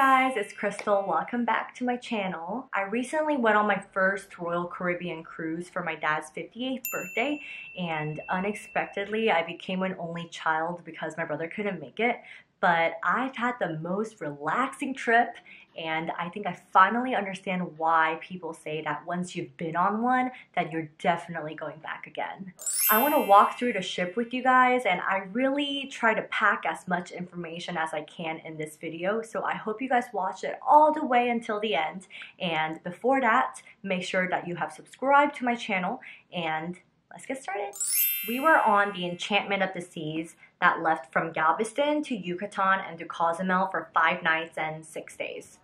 guys, it's Crystal. Welcome back to my channel. I recently went on my first Royal Caribbean cruise for my dad's 58th birthday, and unexpectedly I became an only child because my brother couldn't make it. But I've had the most relaxing trip, and I think I finally understand why people say that once you've been on one, that you're definitely going back again. I want to walk through the ship with you guys, and I really try to pack as much information as I can in this video, so I hope you guys watch it all the way until the end. And before that, make sure that you have subscribed to my channel, and let's get started. We were on the Enchantment of the Seas that left from Galveston to Yucatan and to Cozumel for 5 nights and 6 days.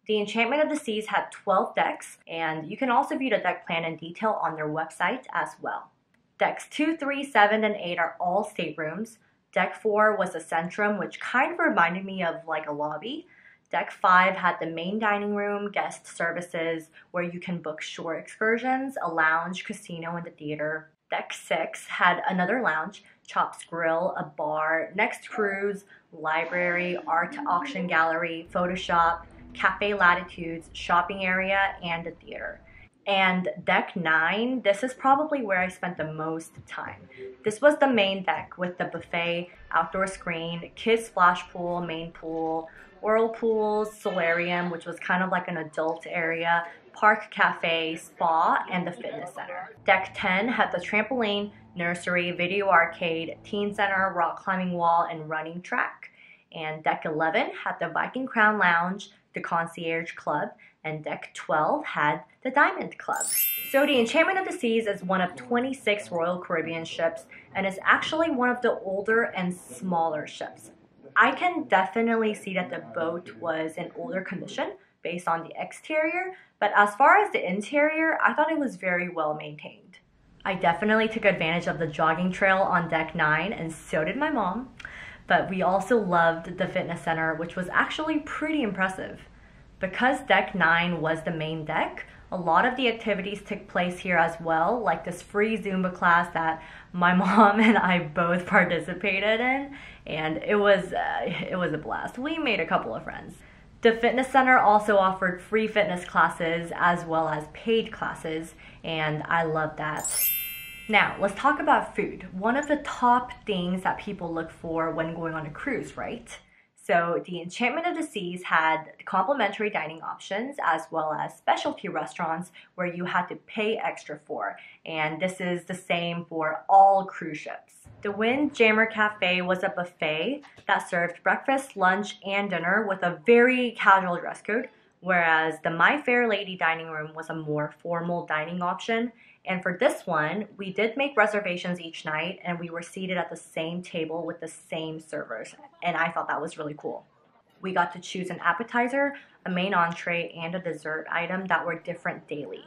The Enchantment of the Seas had 12 decks, and you can also view the deck plan in detail on their website as well. Decks 2, 3, 7, and 8 are all staterooms. Deck 4 was a centrum, which kind of reminded me of like a lobby. Deck 5 had the main dining room, guest services, where you can book shore excursions, a lounge, casino, and the theater. Deck 6 had another lounge, Chops Grill, a bar, next cruise, library, art auction gallery, photo shop, cafe latitudes, shopping area, and a theater. And deck 9, this is probably where I spent the most time. This was the main deck with the buffet, outdoor screen, kids splash pool, main pool, whirlpools, solarium, which was kind of like an adult area, park cafe, spa, and the fitness center. Deck 10 had the trampoline, nursery, video arcade, teen center, rock climbing wall, and running track. And deck 11 had the Viking Crown Lounge, the Concierge Club, and deck 12 had the Diamond Club. So the Enchantment of the Seas is one of 26 Royal Caribbean ships, and is actually one of the older and smaller ships. I can definitely see that the boat was in older condition based on the exterior, but as far as the interior, I thought it was very well maintained. I definitely took advantage of the jogging trail on deck 9, and so did my mom. But we also loved the fitness center, which was actually pretty impressive. Because deck 9 was the main deck, a lot of the activities took place here as well, like this free Zumba class that my mom and I both participated in, and it was a blast. We made a couple of friends. The fitness center also offered free fitness classes as well as paid classes, and I loved that. Now, let's talk about food. One of the top things that people look for when going on a cruise, right? So the Enchantment of the Seas had complimentary dining options as well as specialty restaurants where you had to pay extra for. And this is the same for all cruise ships. The Windjammer Cafe was a buffet that served breakfast, lunch, and dinner with a very casual dress code, whereas the My Fair Lady dining room was a more formal dining option. And for this one, we did make reservations each night, and we were seated at the same table with the same servers, and I thought that was really cool. We got to choose an appetizer, a main entree, and a dessert item that were different daily.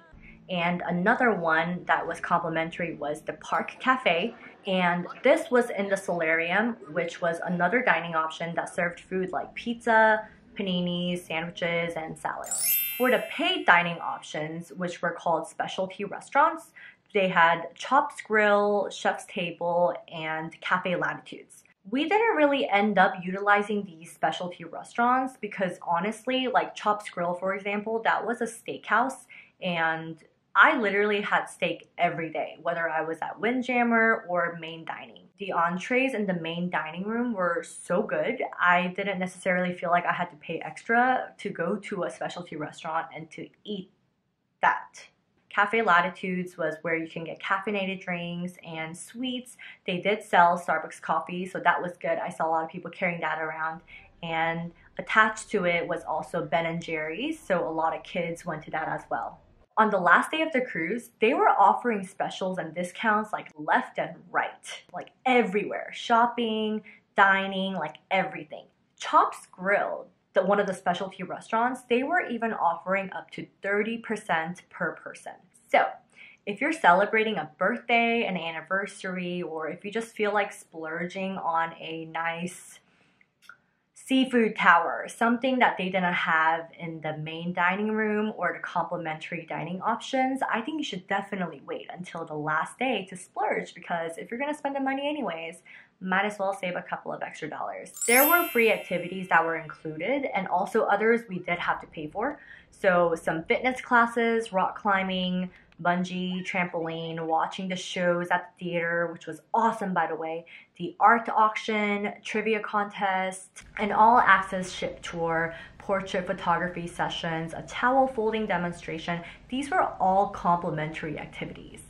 And another one that was complimentary was the Park Cafe, and this was in the solarium, which was another dining option that served food like pizza, paninis, sandwiches, and salads. For the paid dining options, which were called specialty restaurants, they had Chops Grill, Chef's Table, and Cafe Latitudes. We didn't really end up utilizing these specialty restaurants because honestly, like Chops Grill, for example, that was a steakhouse, and I literally had steak every day, whether I was at Windjammer or main dining. The entrees in the main dining room were so good, I didn't necessarily feel like I had to pay extra to go to a specialty restaurant and to eat that. Cafe Latitudes was where you can get caffeinated drinks and sweets. They did sell Starbucks coffee, so that was good. I saw a lot of people carrying that around. And attached to it was also Ben & Jerry's, so a lot of kids went to that as well. On the last day of the cruise, they were offering specials and discounts like left and right, like everywhere. Shopping, dining, like everything. Chops Grill, one of the specialty restaurants, they were even offering up to 30% per person. So if you're celebrating a birthday, an anniversary, or if you just feel like splurging on a nice seafood tower, something that they didn't have in the main dining room or the complimentary dining options. I think you should definitely wait until the last day to splurge, because if you're gonna spend the money anyways, might as well save a couple of extra dollars. There were free activities that were included, and also others we did have to pay for. So some fitness classes, rock climbing, bungee, trampoline, watching the shows at the theater, which was awesome by the way, the art auction, trivia contest, an all-access ship tour, portrait photography sessions, a towel folding demonstration. These were all complimentary activities.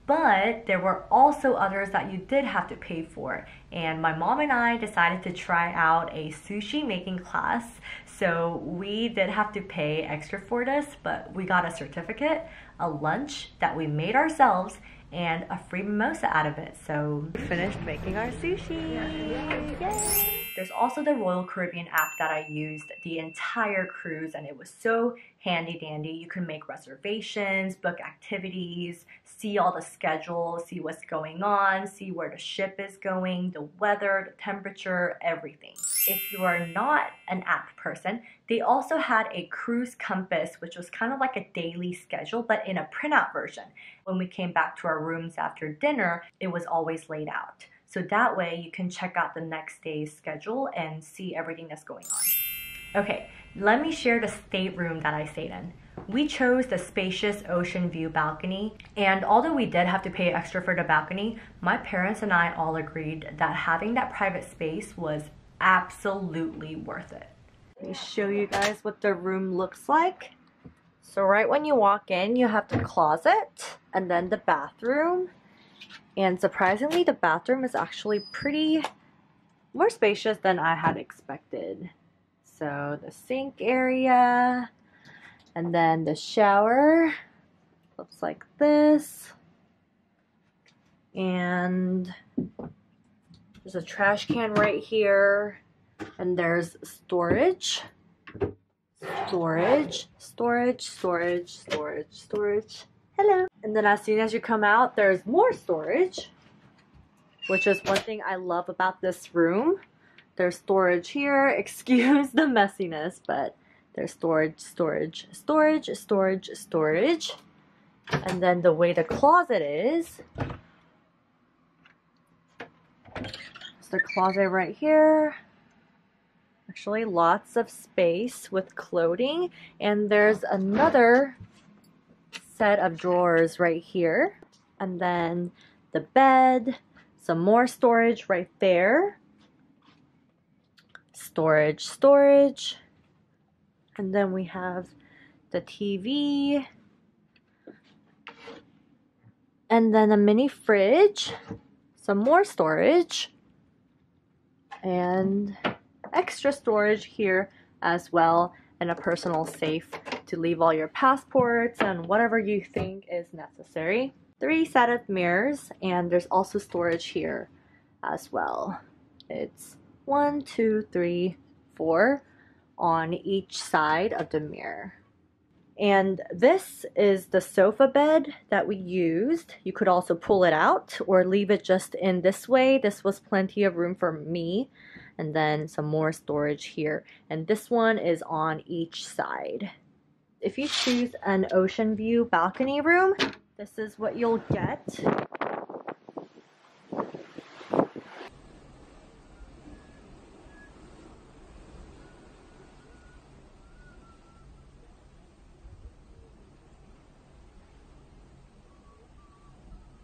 But there were also others that you did have to pay for. And my mom and I decided to try out a sushi making class. So we did have to pay extra for this, but we got a certificate, a lunch that we made ourselves, and a free mimosa out of it. So we finished making our sushi. Yay! There's also the Royal Caribbean app that I used the entire cruise, and it was so handy dandy. You can make reservations, book activities, see all the schedules, see what's going on, see where the ship is going, the weather, the temperature, everything. If you are not an app person, they also had a cruise compass, which was kind of like a daily schedule, but in a printout version. When we came back to our rooms after dinner, it was always laid out. So that way you can check out the next day's schedule and see everything that's going on. Okay, let me share the stateroom that I stayed in. We chose the spacious ocean view balcony, and although we did have to pay extra for the balcony, my parents and I all agreed that having that private space was absolutely worth it. Let me show you guys what the room looks like. So right when you walk in, you have the closet and then the bathroom. And surprisingly, the bathroom is actually pretty more spacious than I had expected. So the sink area, and then the shower looks like this. And there's a trash can right here, and there's storage. Storage, storage, storage, storage, storage. Hello. And then as soon as you come out, there's more storage, which is one thing I love about this room. There's storage here. Excuse the messiness, but there's storage, storage, storage, storage, storage. And then the way the closet is, there's the closet right here. Actually, lots of space with clothing. And there's another set of drawers right here, and then the bed, some more storage right there, storage, storage, and then we have the TV, and then a mini fridge, some more storage, and extra storage here as well, and a personal safe to leave all your passports and whatever you think is necessary. 3 set of mirrors, and there's also storage here as well. It's 1, 2, 3, 4 on each side of the mirror. And this is the sofa bed that we used. You could also pull it out or leave it just in this way. This was plenty of room for me. And then some more storage here. And this one is on each side. If you choose an ocean view balcony room, this is what you'll get.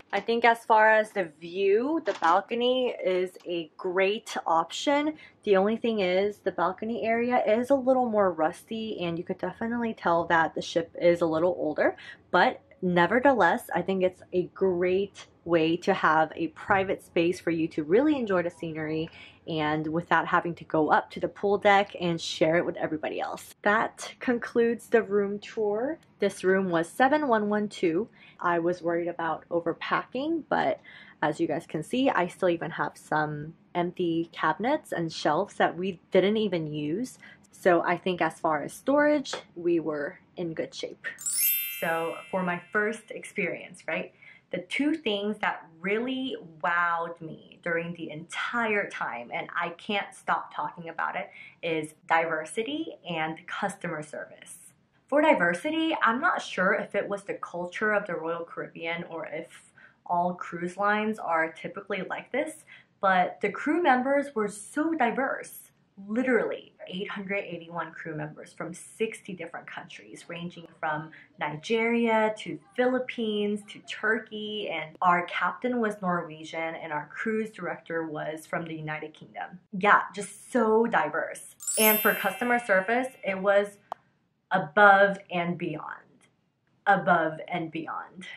I think as far as the view, the balcony is a great option. The only thing is the balcony area is a little more rusty, and you could definitely tell that the ship is a little older, but nevertheless, I think it's a great way to have a private space for you to really enjoy the scenery and without having to go up to the pool deck and share it with everybody else. That concludes the room tour. This room was 7112. I was worried about overpacking, but as you guys can see, I still even have some empty cabinets and shelves that we didn't even use. So I think as far as storage, we were in good shape. So for my first experience, right? The two things that really wowed me during the entire time, and I can't stop talking about it, is diversity and customer service. For diversity, I'm not sure if it was the culture of the Royal Caribbean or if all cruise lines are typically like this, but the crew members were so diverse. Literally 881 crew members from 60 different countries, ranging from Nigeria to Philippines to Turkey, and our captain was Norwegian and our cruise director was from the United Kingdom. Yeah, just so diverse. And for customer service, it was above and beyond. Above and beyond.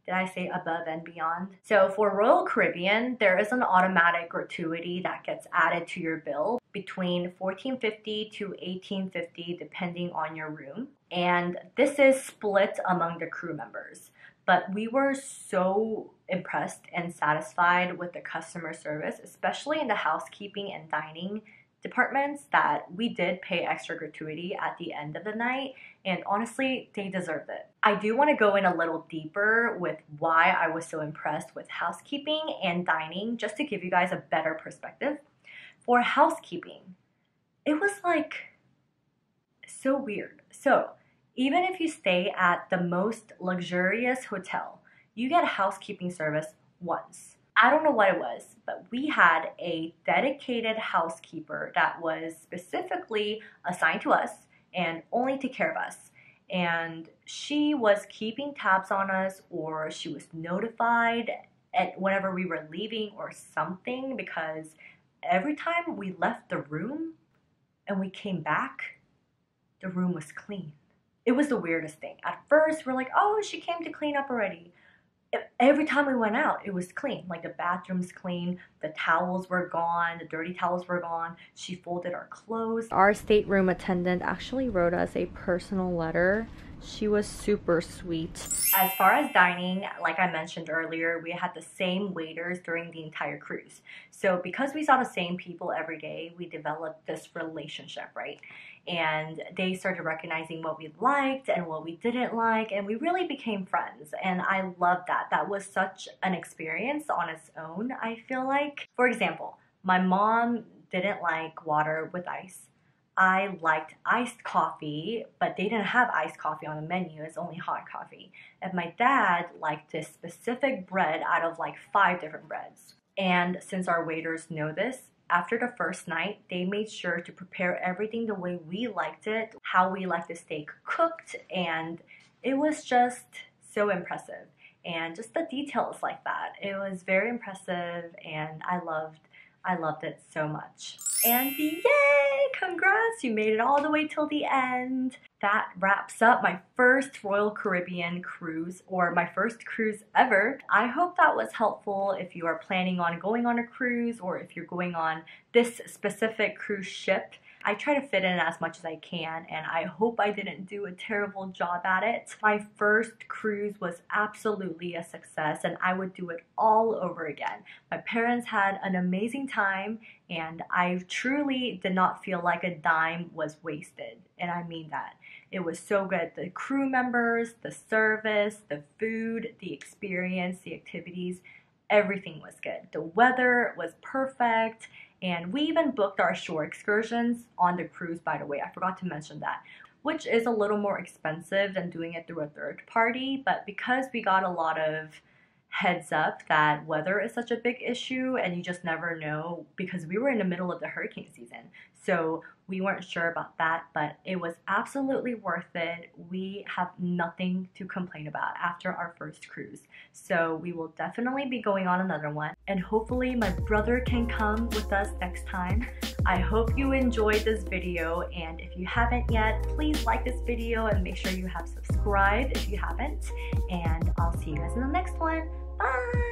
Did I say above and beyond? So for Royal Caribbean, there is an automatic gratuity that gets added to your bill between $14.50 to $18.50 depending on your room. And this is split among the crew members. But we were so impressed and satisfied with the customer service, especially in the housekeeping and dining departments, that we did pay extra gratuity at the end of the night, and honestly, they deserved it. I do want to go in a little deeper with why I was so impressed with housekeeping and dining, just to give you guys a better perspective. For housekeeping, it was like so weird. So even if you stay at the most luxurious hotel, you get housekeeping service once. I don't know what it was, but we had a dedicated housekeeper that was specifically assigned to us and only took care of us. And she was keeping tabs on us, or she was notified whenever we were leaving or something, because every time we left the room and we came back, the room was clean. It was the weirdest thing. At first, we're like, oh, she came to clean up already. Every time we went out, it was clean. Like the bathroom's clean, the towels were gone, the dirty towels were gone. She folded our clothes. Our stateroom attendant actually wrote us a personal letter. She was super sweet. As far as dining, like I mentioned earlier, we had the same waiters during the entire cruise. So because we saw the same people every day, we developed this relationship, right? And they started recognizing what we liked and what we didn't like, and we really became friends. And I love that. That was such an experience on its own, I feel like. For example, my mom didn't like water with ice. I liked iced coffee, but they didn't have iced coffee on the menu. It's only hot coffee. And my dad liked this specific bread out of like 5 different breads. And since our waiters know this, after the first night, they made sure to prepare everything the way we liked it, how we liked the steak cooked, and it was just so impressive. And just the details like that, it was very impressive, and I loved it so much. And yay! Congrats! You made it all the way till the end. That wraps up my first Royal Caribbean cruise, or my first cruise ever. I hope that was helpful if you are planning on going on a cruise, or if you're going on this specific cruise ship. I try to fit in as much as I can, and I hope I didn't do a terrible job at it. My first cruise was absolutely a success, and I would do it all over again. My parents had an amazing time, and I truly did not feel like a dime was wasted, and I mean that. It was so good. The crew members, the service, the food, the experience, the activities, everything was good. The weather was perfect. And we even booked our shore excursions on the cruise, by the way. I forgot to mention that, which is a little more expensive than doing it through a third party. But because we got a lot of heads up that weather is such a big issue and you just never know, because we were in the middle of the hurricane season. So we weren't sure about that, but it was absolutely worth it. We have nothing to complain about after our first cruise. So we will definitely be going on another one, and hopefully my brother can come with us next time. I hope you enjoyed this video, and if you haven't yet, please like this video and make sure you have subscribed if you haven't, and I'll see you guys in the next one. Bye!